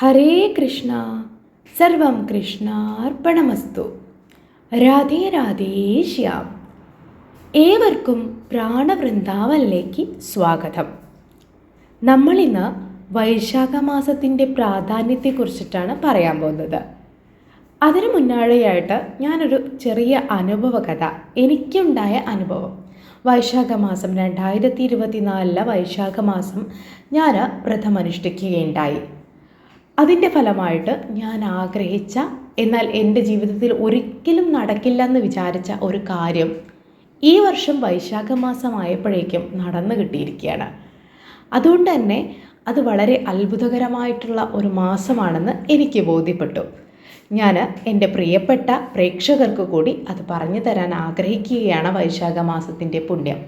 ഹരേ കൃഷ്ണ. സർവം കൃഷ്ണാർപ്പണമസ്തു. രാധേ രാധേ ശ്യാം. ഏവർക്കും പ്രാണവൃന്ദാവനിലേക്ക് സ്വാഗതം. നമ്മളിന്ന് വൈശാഖ മാസത്തിൻ്റെ പ്രാധാന്യത്തെക്കുറിച്ചിട്ടാണ് പറയാൻ പോകുന്നത്. അതിനു മുന്നാഴെയായിട്ട് ഞാനൊരു ചെറിയ അനുഭവ കഥ, എനിക്കുണ്ടായ അനുഭവം. വൈശാഖ മാസം 2024 വൈശാഖ മാസം ഞാൻ വ്രതമനുഷ്ഠിക്കുകയുണ്ടായി. അതിൻ്റെ ഫലമായിട്ട് ഞാൻ ആഗ്രഹിച്ച, എന്നാൽ എൻ്റെ ജീവിതത്തിൽ ഒരിക്കലും നടക്കില്ലെന്ന് വിചാരിച്ച ഒരു കാര്യം ഈ വർഷം വൈശാഖ മാസമായപ്പോഴേക്കും നടന്നു കിട്ടിയിരിക്കുകയാണ്. അതുകൊണ്ട് തന്നെ അത് വളരെ അത്ഭുതകരമായിട്ടുള്ള ഒരു മാസമാണെന്ന് എനിക്ക് ബോധ്യപ്പെട്ടു. ഞാൻ എൻ്റെ പ്രിയപ്പെട്ട പ്രേക്ഷകർക്ക് കൂടി അത് പറഞ്ഞു തരാൻ ആഗ്രഹിക്കുകയാണ് വൈശാഖ മാസത്തിൻ്റെ പുണ്യം.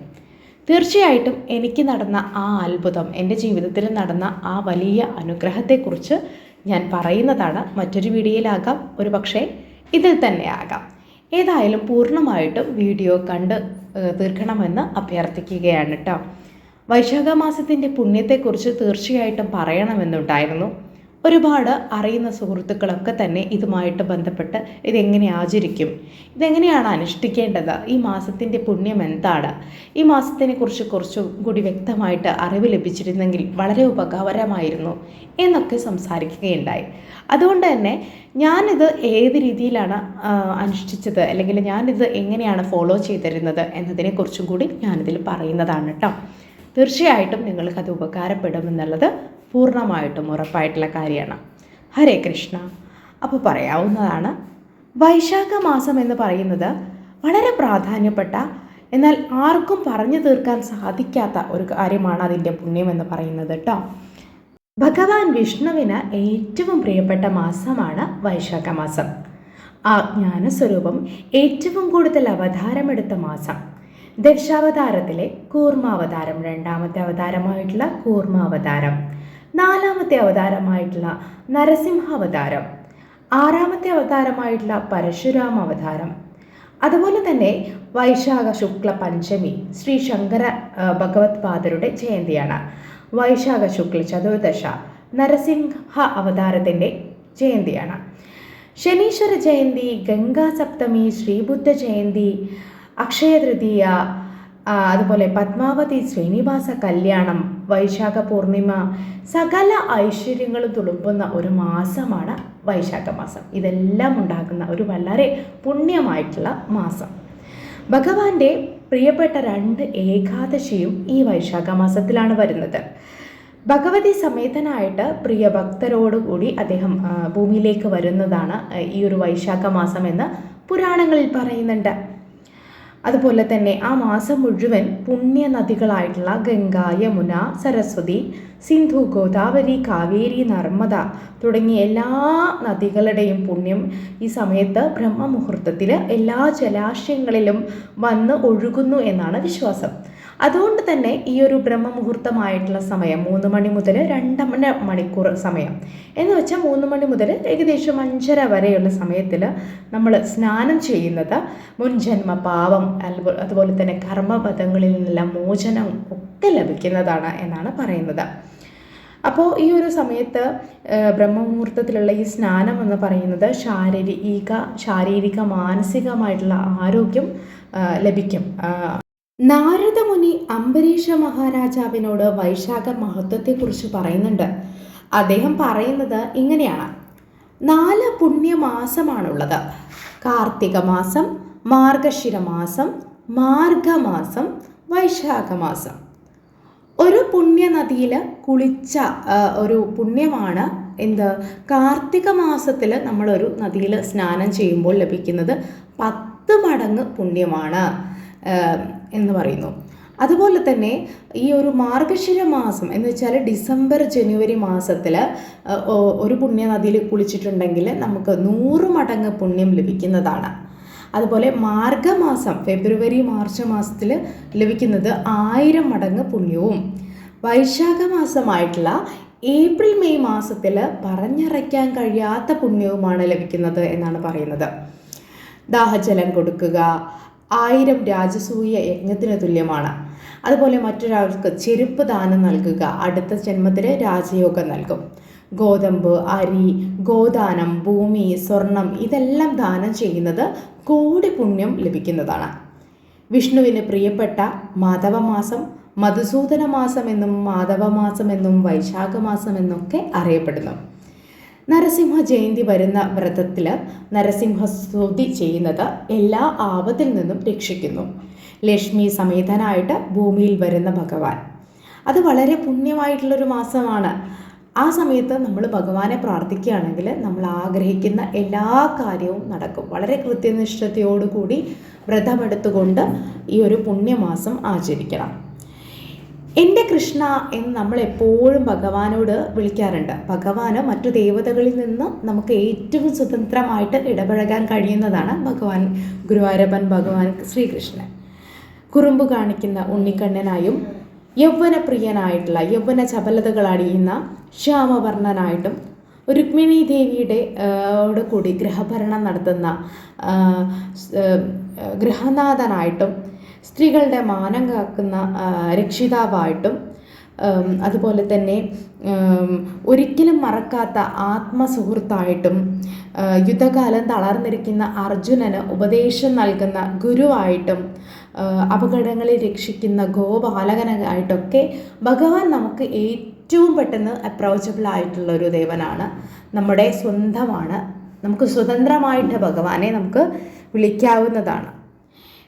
തീർച്ചയായിട്ടും എനിക്ക് നടന്ന ആ അത്ഭുതം, എൻ്റെ ജീവിതത്തിൽ നടന്ന ആ വലിയ അനുഗ്രഹത്തെക്കുറിച്ച് ഞാൻ പറയുന്നതാണ്. മറ്റൊരു വീഡിയോയിലാകാം, ഒരു പക്ഷേ ഇതിൽ തന്നെ ആകാം. ഏതായാലും പൂർണ്ണമായിട്ടും വീഡിയോ കണ്ട് തീർക്കണമെന്ന് അഭ്യർത്ഥിക്കുകയാണ് കേട്ടോ. വൈശാഖ മാസത്തിൻ്റെ പുണ്യത്തെക്കുറിച്ച് തീർച്ചയായിട്ടും പറയണമെന്നുണ്ടായിരുന്നു. ഒരുപാട് അറിയുന്ന സുഹൃത്തുക്കളൊക്കെ തന്നെ ഇതുമായിട്ട് ബന്ധപ്പെട്ട് ഇതെങ്ങനെ ആചരിക്കും, ഇതെങ്ങനെയാണ് അനുഷ്ഠിക്കേണ്ടത്, ഈ മാസത്തിൻ്റെ പുണ്യം എന്താണ്, ഈ മാസത്തിനെക്കുറിച്ച് കുറച്ചും കൂടി വ്യക്തമായിട്ട് അറിവ് ലഭിച്ചിരുന്നെങ്കിൽ വളരെ ഉപകാരമായിരുന്നു എന്നൊക്കെ സംസാരിക്കുകയുണ്ടായി. അതുകൊണ്ട് തന്നെ ഞാനിത് ഏത് രീതിയിലാണ് അനുഷ്ഠിച്ചത്, അല്ലെങ്കിൽ ഞാനിത് എങ്ങനെയാണ് ഫോളോ ചെയ്തിരുന്നത് എന്നതിനെക്കുറിച്ചും കൂടി ഞാനിതിൽ പറയുന്നതാണ് കേട്ടോ. തീർച്ചയായിട്ടും നിങ്ങൾക്കത് ഉപകാരപ്പെടുമെന്നുള്ളത് പൂർണ്ണമായിട്ടും ഉറപ്പായിട്ടുള്ള കാര്യമാണ്. ഹരേ കൃഷ്ണ. അപ്പോൾ പറയാവുന്നതാണ്, വൈശാഖ മാസം എന്ന് പറയുന്നത് വളരെ പ്രാധാന്യപ്പെട്ട, എന്നാൽ ആർക്കും പറഞ്ഞു തീർക്കാൻ സാധിക്കാത്ത ഒരു കാര്യമാണ് അതിൻ്റെ പുണ്യം എന്ന് പറയുന്നത് കേട്ടോ. ഭഗവാൻ വിഷ്ണുവിന് ഏറ്റവും പ്രിയപ്പെട്ട മാസമാണ് വൈശാഖ മാസം. ആ ജ്ഞാനസ്വരൂപം ഏറ്റവും കൂടുതൽ അവതാരമെടുത്ത മാസം. ദശാവതാരത്തിലെ കൂർമാവതാരം, രണ്ടാമത്തെ അവതാരമായിട്ടുള്ള കൂർമാവതാരം, നാലാമത്തെ അവതാരമായിട്ടുള്ള നരസിംഹാവതാരം, ആറാമത്തെ അവതാരമായിട്ടുള്ള പരശുരാമ അവതാരം, അതുപോലെ തന്നെ വൈശാഖ ശുക്ല പഞ്ചമി ശ്രീ ശങ്കര ഭഗവത് പാദരുടെ ജയന്തിയാണ്. വൈശാഖ ശുക്ല ചതുർദശ നരസിംഹ അവതാരത്തിൻ്റെ ജയന്തിയാണ്. ശനീശ്വര ജയന്തി, ഗംഗാ സപ്തമി, ശ്രീബുദ്ധ ജയന്തി, അക്ഷയ തൃതീയ, അതുപോലെ പത്മാവതി ശ്രീനിവാസ കല്യാണം, വൈശാഖ പൂർണിമ, സകല ഐശ്വര്യങ്ങളും തുളുമ്പുന്ന ഒരു മാസമാണ് വൈശാഖ മാസം. ഇതെല്ലാം ഉണ്ടാകുന്ന ഒരു വളരെ പുണ്യമായിട്ടുള്ള മാസം. ഭഗവാന്റെ പ്രിയപ്പെട്ട 2 ഏകാദശിയും ഈ വൈശാഖ മാസത്തിലാണ് വരുന്നത്. ഭഗവതി സമേതനായിട്ട് പ്രിയ ഭക്തരോടുകൂടി അദ്ദേഹം ഭൂമിയിലേക്ക് വരുന്നതാണ് ഈ ഒരു വൈശാഖ മാസം എന്ന് പുരാണങ്ങളിൽ പറയുന്നുണ്ട്. അതുപോലെ തന്നെ ആ മാസം മുഴുവൻ പുണ്യ നദികളായിട്ടുള്ള ഗംഗ, യമുന, സരസ്വതി, സിന്ധു, ഗോദാവരി, കാവേരി, നർമ്മദ തുടങ്ങിയ എല്ലാ നദികളുടെയും പുണ്യം ഈ സമയത്ത് ബ്രഹ്മമുഹൂർത്തത്തിൽ എല്ലാ ജലാശയങ്ങളിലും വന്ന് ഒഴുകുന്നു എന്നാണ് വിശ്വാസം. അതുകൊണ്ട് തന്നെ ഈ ഒരു ബ്രഹ്മമുഹൂർത്തമായിട്ടുള്ള സമയം 3 മണി മുതൽ 2 മണിക്കൂർ സമയം എന്ന് വെച്ചാൽ 3 മണി മുതൽ ഏകദേശം 5:30 വരെയുള്ള സമയത്തിൽ നമ്മൾ സ്നാനം ചെയ്യുന്നത് മുൻജന്മ പാപം, അതുപോലെ തന്നെ കർമ്മപദങ്ങളിൽ നിന്നെല്ലാം മോചനം ഒക്കെ ലഭിക്കുന്നതാണ് എന്നാണ് പറയുന്നത്. അപ്പോൾ ഈ ഒരു സമയത്ത് ബ്രഹ്മമുഹൂർത്തത്തിലുള്ള ഈ സ്നാനം എന്ന് പറയുന്നത് ശാരീരിക മാനസികമായിട്ടുള്ള ആരോഗ്യം ലഭിക്കും. നാരദമുനി അംബരീഷ മഹാരാജാവിനോട് വൈശാഖ മഹത്വത്തെക്കുറിച്ച് പറയുന്നുണ്ട്. അദ്ദേഹം പറയുന്നത് ഇങ്ങനെയാണ്: 4 പുണ്യമാസമാണുള്ളത്. കാർത്തിക മാസം, മാർഗശിര മാസം, മാർഗമാസം, വൈശാഖ മാസം. ഒരു പുണ്യനദിയിൽ കുളിച്ച ഒരു പുണ്യമാണ് കാർത്തിക മാസത്തിൽ നമ്മളൊരു നദിയിൽ സ്നാനം ചെയ്യുമ്പോൾ ലഭിക്കുന്നത് 10 മടങ്ങ് പുണ്യമാണ് എന്ന് പറയുന്നു. അതുപോലെ തന്നെ ഈ ഒരു മാർഗശിര മാസം എന്ന് വെച്ചാൽ ഡിസംബർ ജനുവരി മാസത്തിൽ ഒരു പുണ്യനദിയിൽ കുളിച്ചിട്ടുണ്ടെങ്കിൽ നമുക്ക് 100 മടങ്ങ് പുണ്യം ലഭിക്കുന്നതാണ്. അതുപോലെ മാർഗമാസം ഫെബ്രുവരി മാർച്ച് മാസത്തിൽ ലഭിക്കുന്നത് 1000 മടങ്ങ് പുണ്യവും, വൈശാഖ മാസമായിട്ടുള്ള ഏപ്രിൽ മെയ് മാസത്തിൽ പറഞ്ഞറിയിക്കാൻ കഴിയാത്ത പുണ്യവുമാണ് ലഭിക്കുന്നത് എന്നാണ് പറയുന്നത്. ദാഹജലം കൊടുക്കുക 1000 രാജസൂയ യജ്ഞത്തിന് തുല്യമാണ്. അതുപോലെ മറ്റൊരാൾക്ക് ചെരുപ്പ് ദാനം നൽകുക അടുത്ത ജന്മത്തിൽ രാജയോഗം നൽകും. ഗോതമ്പ്, അരി, ഗോദാനം, ഭൂമി, സ്വർണം ഇതെല്ലാം ദാനം ചെയ്യുന്നത് കോടി പുണ്യം ലഭിക്കുന്നതാണ്. വിഷ്ണുവിന് പ്രിയപ്പെട്ട മാധവമാസം മധുസൂദന മാസമെന്നും മാധവമാസമെന്നും വൈശാഖമാസമെന്നൊക്കെ അറിയപ്പെടുന്നു. നരസിംഹ ജയന്തി വരുന്ന വ്രതത്തിൽ നരസിംഹസ്തുതി ചെയ്യുന്നത് എല്ലാ ആപത്തിൽ നിന്നും രക്ഷിക്കുന്നു. ലക്ഷ്മി സമേതനായിട്ട് ഭൂമിയിൽ വരുന്ന ഭഗവാൻ, അത് വളരെ പുണ്യമായിട്ടുള്ളൊരു മാസമാണ്. ആ സമയത്ത് നമ്മൾ ഭഗവാനെ പ്രാർത്ഥിക്കുകയാണെങ്കിൽ നമ്മൾ ആഗ്രഹിക്കുന്ന എല്ലാ കാര്യവും നടക്കും. വളരെ കൃത്യനിഷ്ഠതയോടുകൂടി വ്രതമെടുത്തുകൊണ്ട് ഈ ഒരു പുണ്യമാസം ആചരിക്കണം. എൻ്റെ കൃഷ്ണ എന്ന് നമ്മൾ എപ്പോഴും ഭഗവാനോട് വിളിക്കാറുണ്ട്. ഭഗവാന് മറ്റു ദേവതകളിൽ നിന്ന് നമുക്ക് ഏറ്റവും സ്വതന്ത്രമായിട്ട് ഇടപഴകാൻ കഴിയുന്നതാണ് ഭഗവാൻ ഗുരുവായൂരപ്പൻ, ഭഗവാൻ ശ്രീകൃഷ്ണൻ. കുറുമ്പ് കാണിക്കുന്ന ഉണ്ണിക്കണ്ണനായും യൗവനപ്രിയനായിട്ടുള്ള യൗവന ചപലതകൾ അടിയുന്ന ശ്യാമവർണ്ണനായിട്ടും രുക്മിണി ദേവിയുടെ കൂടി ഗൃഹഭരണം നടത്തുന്ന ഗൃഹനാഥനായിട്ടും സ്ത്രീകളുടെ മാനം കാക്കുന്ന രക്ഷിതാവായിട്ടും അതുപോലെ തന്നെ ഒരിക്കലും മറക്കാത്ത ആത്മസുഹൃത്തായിട്ടും യുദ്ധകാലം തളർന്നിരിക്കുന്ന അർജുനന് ഉപദേശം നൽകുന്ന ഗുരുവായിട്ടും അപകടങ്ങളിൽ രക്ഷിക്കുന്ന ഗോപാലകനായിട്ടൊക്കെ ഭഗവാൻ നമുക്ക് ഏറ്റവും പെട്ടെന്ന് അപ്രോച്ചബിൾ ആയിട്ടുള്ള ഒരു ദേവനാണ്, നമ്മുടെ സ്വന്തമാണ്. നമുക്ക് സ്വതന്ത്രമായിട്ട് ഭഗവാനെ നമുക്ക് വിളിക്കാവുന്നതാണ്.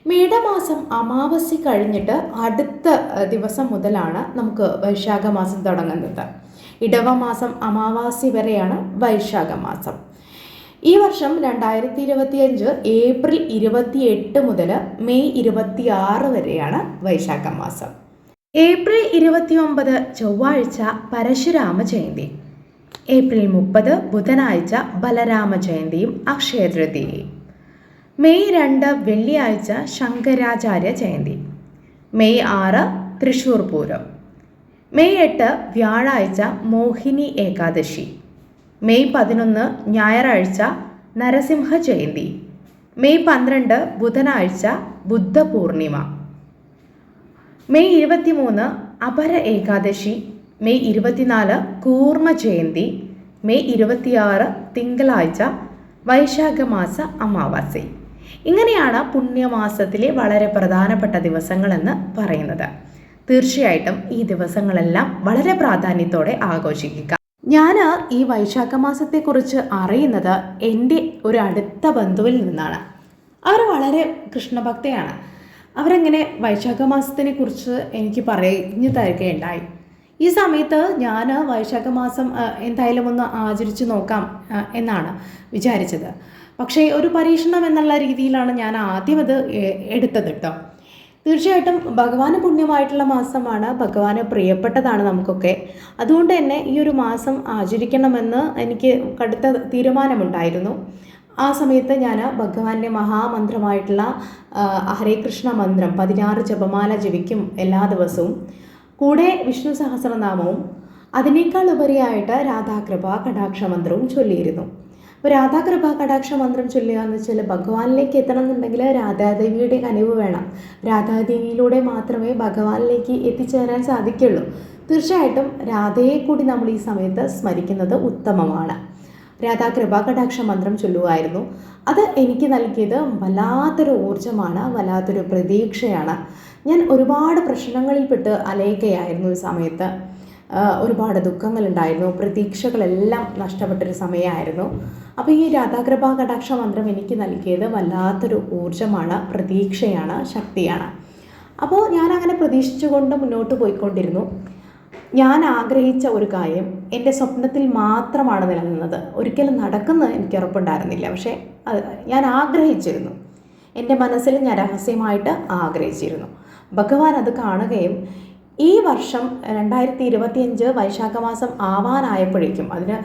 മേടമാസം അമാവാസി കഴിഞ്ഞിട്ട് അടുത്ത ദിവസം മുതലാണ് നമുക്ക് വൈശാഖ മാസം തുടങ്ങുന്നത്. ഇടവമാസം അമാവാസി വരെയാണ് വൈശാഖ മാസം. ഈ വർഷം 2025 ഏപ്രിൽ 28 മുതൽ മെയ് 26 വരെയാണ് വൈശാഖ മാസം. ഏപ്രിൽ 29 ചൊവ്വാഴ്ച പരശുരാമ ജയന്തി, ഏപ്രിൽ 30 ബുധനാഴ്ച ബലരാമ ജയന്തിയും അക്ഷയ തൃതീയയും, മെയ് 2 വെള്ളിയാഴ്ച ശങ്കരാചാര്യ ജയന്തി, മെയ് 6 തൃശ്ശൂർ പൂരം, മെയ് 8 വ്യാഴാഴ്ച മോഹിനി ഏകാദശി, മെയ് 11 ഞായറാഴ്ച നരസിംഹ ജയന്തി, മെയ് 12 ബുധനാഴ്ച Buddha Purnima, May 23 Apara Ekadashi, May 24 Kurma Jayanti, May 26 തിങ്കളാഴ്ച വൈശാഖമാസ അമാവാസി. ഇങ്ങനെയാണ് പുണ്യമാസത്തിലെ വളരെ പ്രധാനപ്പെട്ട ദിവസങ്ങളെന്ന് പറയുന്നത്. തീർച്ചയായിട്ടും ഈ ദിവസങ്ങളെല്ലാം വളരെ പ്രാധാന്യത്തോടെ ആഘോഷിക്കുക. ഞാൻ ഈ വൈശാഖ മാസത്തെക്കുറിച്ച് അറിയുന്നത് എൻ്റെ ഒരു അടുത്ത ബന്ധുവിൽ നിന്നാണ്. അവർ വളരെ കൃഷ്ണഭക്തയാണ്. അവരങ്ങനെ വൈശാഖ മാസത്തിനെ കുറിച്ച് എനിക്ക് പറഞ്ഞു തരികയുണ്ടായി. ഈ സമയത്ത് ഞാൻ വൈശാഖ മാസം എന്തായാലും ഒന്ന് ആചരിച്ച് നോക്കാം എന്നാണ് വിചാരിച്ചത്. പക്ഷേ ഒരു പരീക്ഷണം എന്നുള്ള രീതിയിലാണ് ഞാൻ ആദ്യം അത് എടുത്തത് കേട്ടോ. തീർച്ചയായിട്ടും ഭഗവാന് പുണ്യമായിട്ടുള്ള മാസമാണ്, ഭഗവാന് പ്രിയപ്പെട്ടതാണ് നമുക്കൊക്കെ. അതുകൊണ്ട് തന്നെ ഈ ഒരു മാസം ആചരിക്കണമെന്ന് എനിക്ക് കടുത്ത തീരുമാനമുണ്ടായിരുന്നു. ആ സമയത്ത് ഞാൻ ഭഗവാന്റെ മഹാമന്ത്രമായിട്ടുള്ള ഹരേ കൃഷ്ണ മന്ത്രം 16 ജപമാല ജപിക്കും എല്ലാ ദിവസവും. കൂടെ വിഷ്ണു സഹസ്രനാമവും അതിനേക്കാൾ ഉപരിയായിട്ട് രാധാകൃപ കടാക്ഷ മന്ത്രവും ചൊല്ലിയിരുന്നു. അപ്പോൾ രാധാകൃപ കടാക്ഷ മന്ത്രം ചൊല്ലുക എന്ന് വെച്ചാൽ ഭഗവാനിലേക്ക് എത്തണം എന്നുണ്ടെങ്കിൽ രാധാദേവിയുടെ കനിവ് വേണം. രാധാദേവിയിലൂടെ മാത്രമേ ഭഗവാനിലേക്ക് എത്തിച്ചേരാൻ സാധിക്കുള്ളൂ. തീർച്ചയായിട്ടും രാധയെ കൂടി നമ്മൾ ഈ സമയത്ത് സ്മരിക്കുന്നത് ഉത്തമമാണ്. രാധാകൃപ കടാക്ഷ മന്ത്രം ചൊല്ലുമായിരുന്നു. അത് എനിക്ക് നൽകിയത് വല്ലാത്തൊരു ഊർജ്ജമാണ്, വല്ലാത്തൊരു പ്രതീക്ഷയാണ്. ഞാൻ ഒരുപാട് പ്രശ്നങ്ങളിൽപ്പെട്ട് അലയുകയായിരുന്നു ഈ സമയത്ത്. ഒരുപാട് ദുഃഖങ്ങളുണ്ടായിരുന്നു, പ്രതീക്ഷകളെല്ലാം നഷ്ടപ്പെട്ടൊരു സമയമായിരുന്നു. അപ്പോൾ ഈ രാധാകൃപ കടാക്ഷ മന്ത്രം എനിക്ക് നൽകിയത് വല്ലാത്തൊരു ഊർജ്ജമാണ്, പ്രതീക്ഷയാണ്, ശക്തിയാണ്. അപ്പോൾ ഞാനങ്ങനെ പ്രതീക്ഷിച്ചുകൊണ്ട് മുന്നോട്ട് പോയിക്കൊണ്ടിരുന്നു. ഞാൻ ആഗ്രഹിച്ച ഒരു കാര്യം എൻ്റെ സ്വപ്നത്തിൽ മാത്രമാണ് നിലനിന്നത്. ഒരിക്കലും നടക്കുന്നത് എനിക്ക് ഉറപ്പുണ്ടായിരുന്നില്ല. പക്ഷേ ഞാൻ ആഗ്രഹിച്ചിരുന്നു, എൻ്റെ മനസ്സിൽ ഞാൻ രഹസ്യമായിട്ട് ആഗ്രഹിച്ചിരുന്നു. ഭഗവാൻ അത് കാണുകയും ഈ വർഷം 2025 വൈശാഖ മാസം ആവാനായപ്പോഴേക്കും അതിന്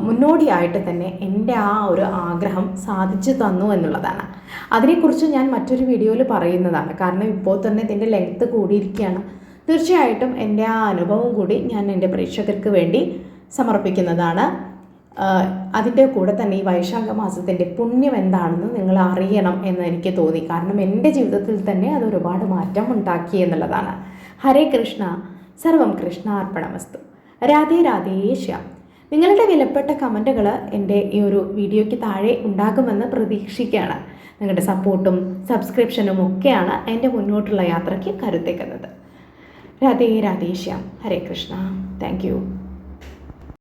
മുന്നോടിയായിട്ട് തന്നെ എൻ്റെ ആ ഒരു ആഗ്രഹം സാധിച്ചു തന്നു എന്നുള്ളതാണ്. അതിനെക്കുറിച്ച് ഞാൻ മറ്റൊരു വീഡിയോയിൽ പറയുന്നതാണ്. കാരണം ഇപ്പോൾ തന്നെ ഇതിൻ്റെ ലെങ്ത്ത് കൂടിയിരിക്കുകയാണ്. തീർച്ചയായിട്ടും എൻ്റെ ആ അനുഭവം കൂടി ഞാൻ എൻ്റെ പ്രേക്ഷകർക്ക് വേണ്ടി സമർപ്പിക്കുന്നതാണ്. അതിൻ്റെ കൂടെ തന്നെ ഈ വൈശാഖ മാസത്തിൻ്റെ പുണ്യം എന്താണെന്ന് നിങ്ങൾ അറിയണം എന്ന് എനിക്ക് തോന്നി. കാരണം എൻ്റെ ജീവിതത്തിൽ തന്നെ അത് ഒരുപാട് മാറ്റം ഉണ്ടാക്കി എന്നുള്ളതാണ്. ഹരേ കൃഷ്ണ, സർവം കൃഷ്ണാർപ്പണമസ്തു. രാധേ രാധേ ശ്യാം. നിങ്ങളുടെ വിലപ്പെട്ട കമൻറ്റുകൾ എൻ്റെ ഈ ഒരു വീഡിയോയ്ക്ക് താഴെ ഉണ്ടാകുമെന്ന് പ്രതീക്ഷിക്കുകയാണ്. നിങ്ങളുടെ സപ്പോർട്ടും സബ്സ്ക്രിപ്ഷനും ഒക്കെയാണ് എൻ്റെ മുന്നോട്ടുള്ള യാത്രയ്ക്ക് കരുത്തേക്കുന്നത്. രാധേ രാധേശ്യാം. ഹരേ കൃഷ്ണ. Thank U.